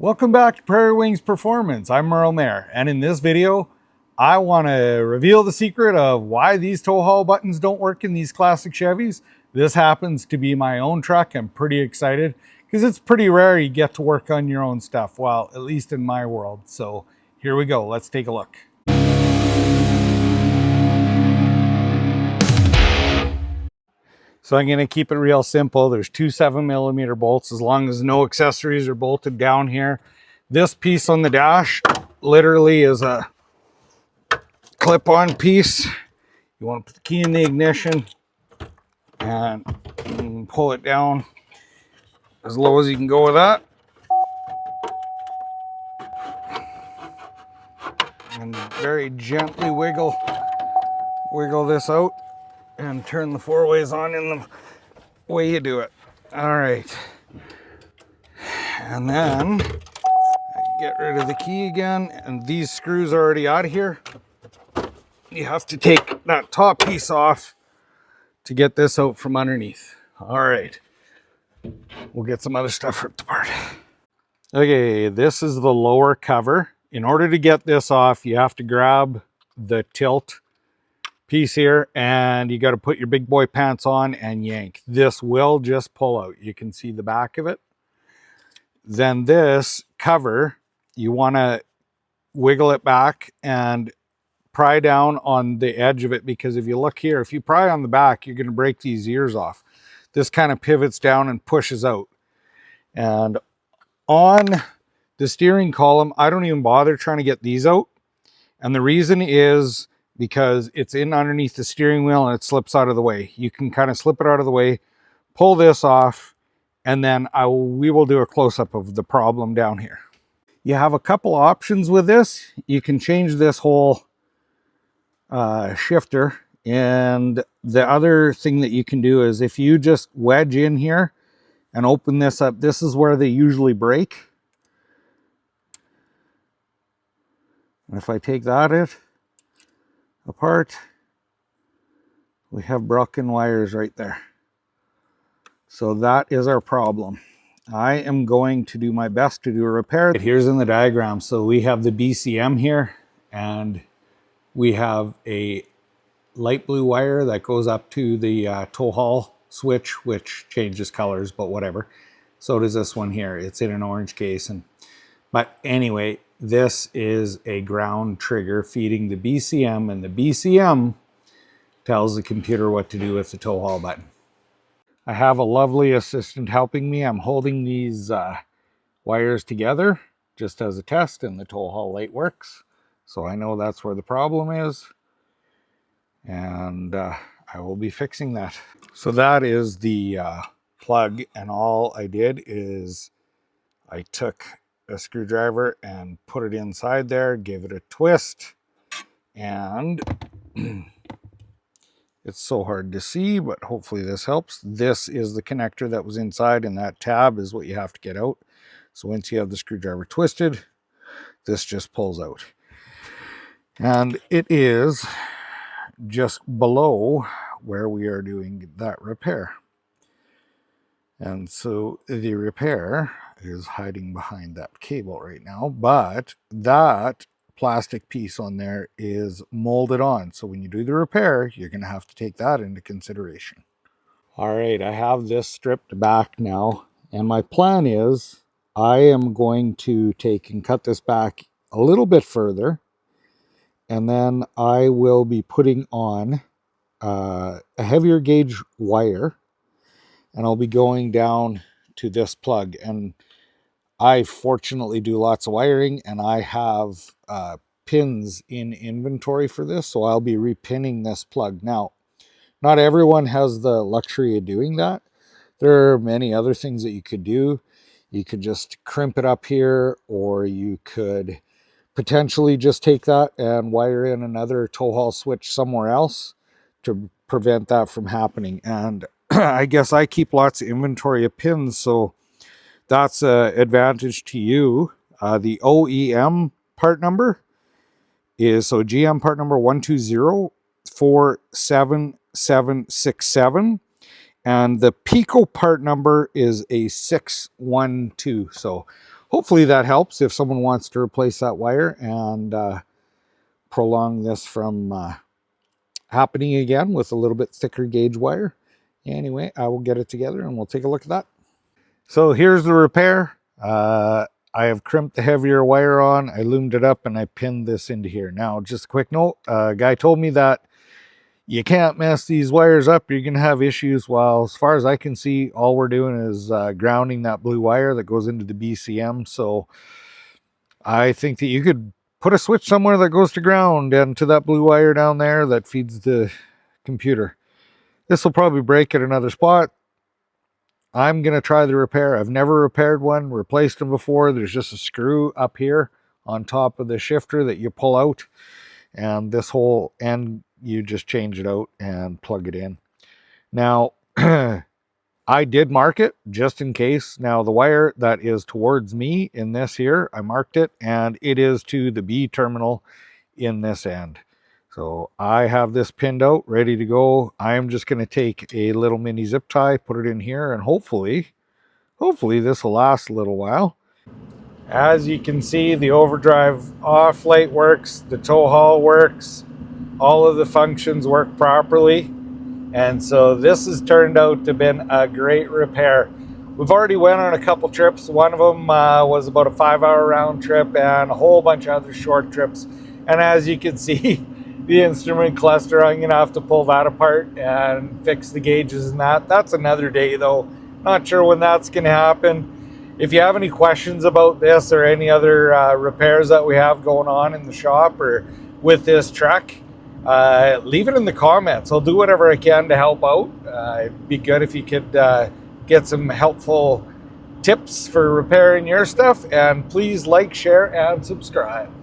Welcome back to Prairie Wings Performance. I'm Merle Mayer, and in this video, I want to reveal the secret of why these tow haul buttons don't work in these classic Chevys. This happens to be my own truck. I'm pretty excited because it's pretty rare you get to work on your own stuff. Well, at least in my world. So here we go. Let's take a look. So I'm going to keep it real simple. There's two 7mm bolts, as long as no accessories are bolted down here. This piece on the dash literally is a clip-on piece. You want to put the key in the ignition and you can pull it down as low as you can go with that. And very gently wiggle this out and turn the four ways on in the way you do it. All right. And then get rid of the key again, and these screws are already out of here. You have to take that top piece off to get this out from underneath. All right. We'll get some other stuff ripped apart. Okay, this is the lower cover. In order to get this off, you have to grab the tilt piece here and you got to put your big boy pants on and yank. This will just pull out. You can see the back of it. Then this cover, you want to wiggle it back and pry down on the edge of it, because if you look here, if you pry on the back, you're going to break these ears off. This kind of pivots down and pushes out. And on the steering column, I don't even bother trying to get these out. And the reason is because it's in underneath the steering wheel and it slips out of the way. You can kind of slip it out of the way, pull this off, and then we will do a close-up of the problem down here. You have a couple options with this. You can change this whole shifter, and the other thing that you can do is if you just wedge in here and open this up, this is where they usually break. And if I take that apart, we have broken wires right there. So that is our problem. I am going to do my best to do a repair. Here's in the diagram. So we have the BCM here, and we have a light blue wire that goes up to the tow haul switch, which changes colors, but whatever. So does this one here. It's in an orange case. But anyway, this is a ground trigger feeding the BCM, and the BCM tells the computer what to do with the tow haul button. I have a lovely assistant helping me. I'm holding these wires together just as a test, and the tow haul light works. So I know that's where the problem is, and I will be fixing that. So that is the plug, and all I did is I took a screwdriver and put it inside there, gave it a twist, and it's so hard to see, but hopefully this helps. This is the connector that was inside, and that tab is what you have to get out. So once you have the screwdriver twisted, this just pulls out. And it is just below where we are doing that repair. And so the repair is hiding behind that cable right now, but that plastic piece on there is molded on. So when you do the repair, you're going to have to take that into consideration. All right, I have this stripped back now, and my plan is I am going to take and cut this back a little bit further, and then I will be putting on a heavier gauge wire, and I'll be going down to this plug. And I fortunately do lots of wiring, and I have pins in inventory for this, so I'll be repinning this plug. Now, not everyone has the luxury of doing that. There are many other things that you could do. You could just crimp it up here, or you could potentially just take that and wire in another tow haul switch somewhere else to prevent that from happening. And I guess I keep lots of inventory of pins, so that's an advantage to you. The OEM part number is, so GM part number 120-47767, and the Peko part number is a 612. So hopefully that helps if someone wants to replace that wire and prolong this from happening again with a little bit thicker gauge wire. Anyway, I will get it together and we'll take a look at that. So here's the repair. I have crimped the heavier wire on, I loomed it up, and I pinned this into here. Now, just a quick note, a guy told me that you can't mess these wires up, you're going to have issues. Well, as far as I can see, all we're doing is grounding that blue wire that goes into the BCM. So I think that you could put a switch somewhere that goes to ground and to that blue wire down there that feeds the computer. This will probably break at another spot. I'm going to try the repair. I've never repaired one, replaced them before. There's just a screw up here on top of the shifter that you pull out, and this whole end, you just change it out and plug it in. Now, I did mark it just in case. Now, the wire that is towards me in this here, I marked it, and it is to the B terminal in this end. So I have this pinned out, ready to go. I'm just going to take a little mini zip tie, put it in here, and hopefully this will last a little while. As you can see, the overdrive off light works, the tow haul works, all of the functions work properly. And so this has turned out to have been a great repair. We've already went on a couple trips. One of them was about a 5-hour round trip and a whole bunch of other short trips. And as you can see, the instrument cluster, I'm going to have to pull that apart and fix the gauges and that. That's another day though. Not sure when that's going to happen. If you have any questions about this or any other repairs that we have going on in the shop or with this truck, leave it in the comments. I'll do whatever I can to help out. It'd be good if you could get some helpful tips for repairing your stuff. And please like, share, and subscribe.